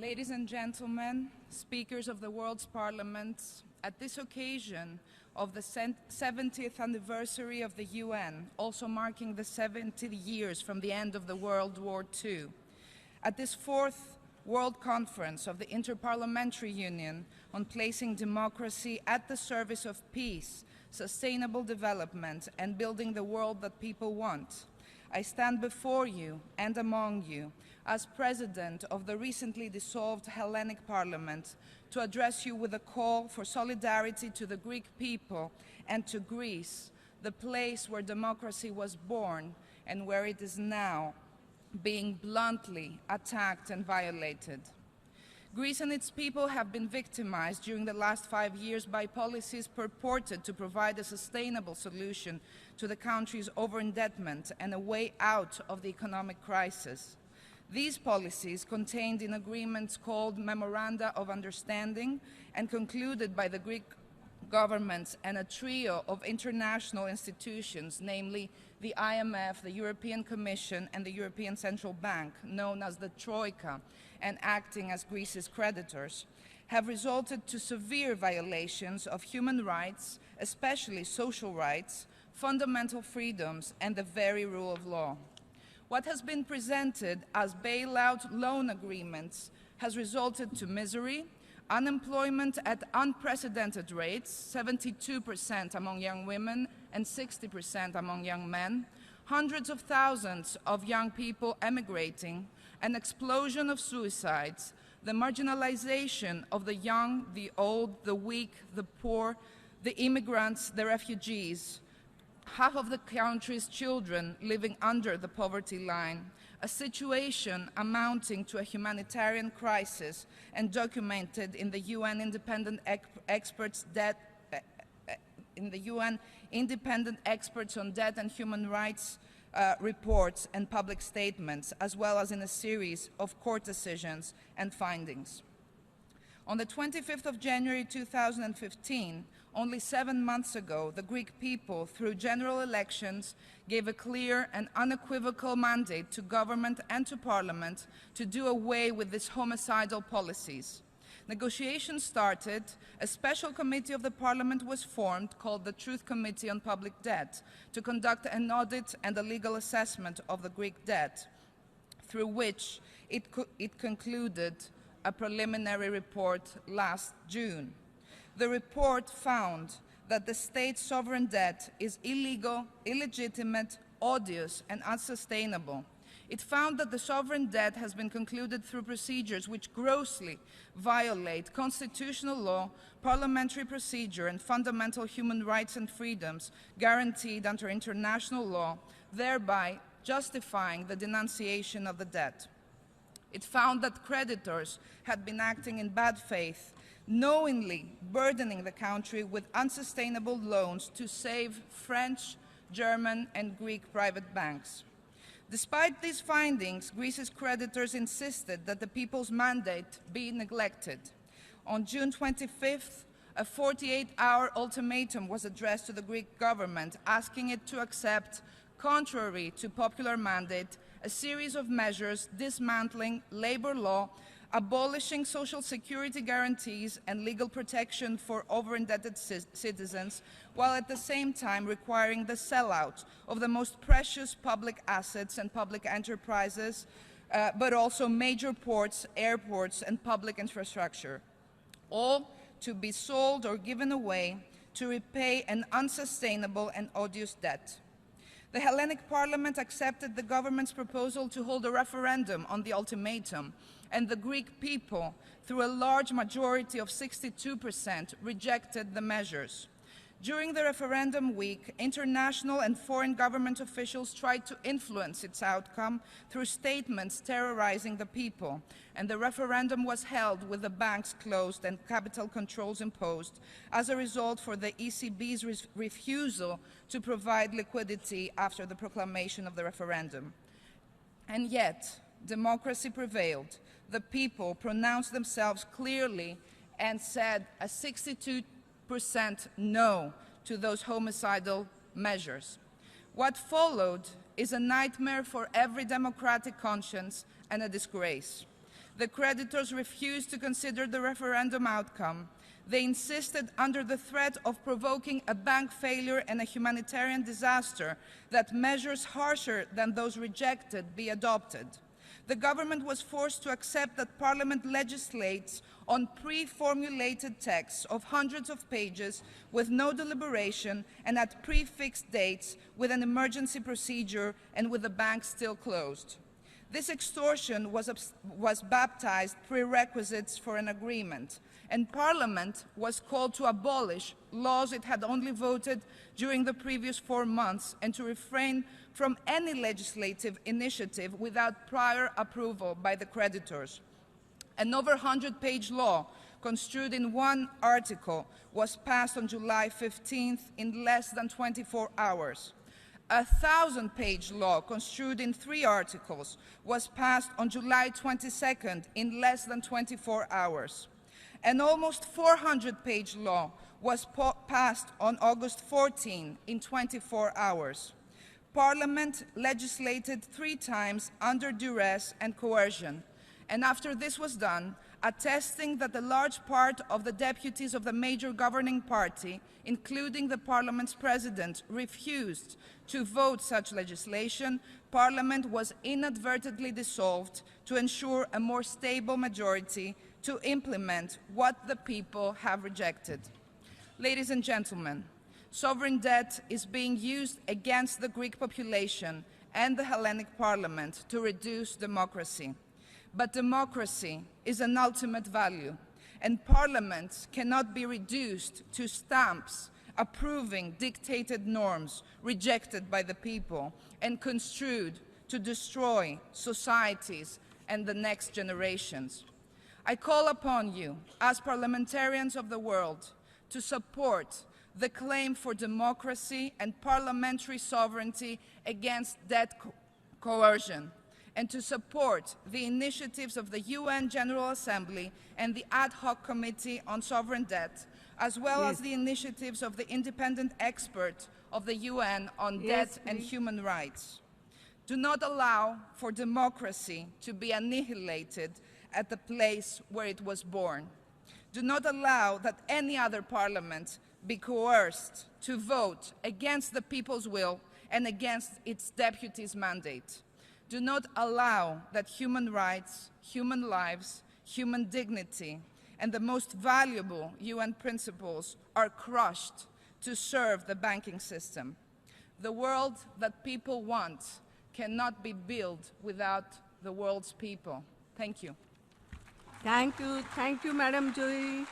Ladies and gentlemen, speakers of the world's parliaments, at this occasion of the 70th anniversary of the UN, also marking the 70 years from the end of the World War II, at this fourth World Conference of the Interparliamentary Union on placing democracy at the service of peace, sustainable development, and building the world that people want, I stand before you and among you as President of the recently dissolved Hellenic Parliament to address you with a call for solidarity to the Greek people and to Greece, the place where democracy was born and where it is now being bluntly attacked and violated. Greece and its people have been victimized during the last 5 years by policies purported to provide a sustainable solution to the country's over-indebtment and a way out of the economic crisis. These policies, contained in agreements called Memoranda of Understanding and concluded by the Greek government and a trio of international institutions, namely the IMF, the European Commission, and the European Central Bank, known as the Troika, and acting as Greece's creditors, have resulted to severe violations of human rights, especially social rights, fundamental freedoms, and the very rule of law. What has been presented as bailout loan agreements has resulted to misery, unemployment at unprecedented rates, 72% among young women and 60% among young men, hundreds of thousands of young people emigrating, an explosion of suicides, the marginalization of the young, the old, the weak, the poor, the immigrants, the refugees, half of the country's children living under the poverty line, a situation amounting to a humanitarian crisis and documented in the UN Independent Experts on Debt and Human Rights reports and public statements, as well as in a series of court decisions and findings. On the 25th of January 2015, only 7 months ago, the Greek people, through general elections, gave a clear and unequivocal mandate to government and to parliament to do away with these homicidal policies. Negotiations started, a special committee of the parliament was formed called the Truth Committee on Public Debt to conduct an audit and a legal assessment of the Greek debt, through which it concluded a preliminary report last June. The report found that the state's sovereign debt is illegal, illegitimate, odious, and unsustainable. It found that the sovereign debt has been concluded through procedures which grossly violate constitutional law, parliamentary procedure, and fundamental human rights and freedoms guaranteed under international law, thereby justifying the denunciation of the debt. It found that creditors had been acting in bad faith, knowingly burdening the country with unsustainable loans to save French, German, and Greek private banks. Despite these findings, Greece's creditors insisted that the people's mandate be neglected. On June 25th, a 48-hour ultimatum was addressed to the Greek government, asking it to accept, contrary to popular mandate, a series of measures dismantling labor law, abolishing social security guarantees and legal protection for over-indebted citizens, while at the same time requiring the sellout of the most precious public assets and public enterprises, but also major ports, airports, and public infrastructure, all to be sold or given away to repay an unsustainable and odious debt. The Hellenic Parliament accepted the government's proposal to hold a referendum on the ultimatum, and the Greek people, through a large majority of 62%, rejected the measures. During the referendum week, international and foreign government officials tried to influence its outcome through statements terrorizing the people, and the referendum was held with the banks closed and capital controls imposed as a result for the ECB's refusal to provide liquidity after the proclamation of the referendum. And yet, democracy prevailed. The people pronounced themselves clearly and said a 62% no to those homicidal measures. What followed is a nightmare for every democratic conscience and a disgrace. the creditors refused to consider the referendum outcome. They insisted, under the threat of provoking a bank failure and a humanitarian disaster, that measures harsher than those rejected be adopted. The government was forced to accept that Parliament legislates on pre-formulated texts of hundreds of pages with no deliberation and at prefixed dates with an emergency procedure and with the bank still closed. This extortion was baptized prerequisites for an agreement, and Parliament was called to abolish laws it had only voted during the previous 4 months and to refrain from any legislative initiative without prior approval by the creditors. An over 100-page law construed in one article was passed on July 15th in less than 24 hours. A 1,000-page law construed in 3 articles was passed on July 22nd in less than 24 hours. An almost 400-page law was passed on August 14 in 24 hours. Parliament legislated 3 times under duress and coercion, and after this was done, attesting that a large part of the deputies of the major governing party, including the Parliament's president, refused to vote such legislation, Parliament was inadvertently dissolved to ensure a more stable majority to implement what the people have rejected. Ladies and gentlemen, sovereign debt is being used against the Greek population and the Hellenic Parliament to reduce democracy. But democracy is an ultimate value, and parliaments cannot be reduced to stamps approving dictated norms rejected by the people and construed to destroy societies and the next generations. I call upon you, as parliamentarians of the world, to support the claim for democracy and parliamentary sovereignty against debt coercion, and to support the initiatives of the UN General Assembly and the Ad Hoc Committee on Sovereign Debt, as well as the initiatives of the independent expert of the UN on debt and human rights. Do not allow for democracy to be annihilated at the place where it was born. Do not allow that any other parliament be coerced to vote against the people's will and against its deputies' mandate. Do not allow that human rights, human lives, human dignity, and the most valuable UN principles are crushed to serve the banking system. The world that people want cannot be built without the world's people. Thank you. Thank you, Madam Zoe.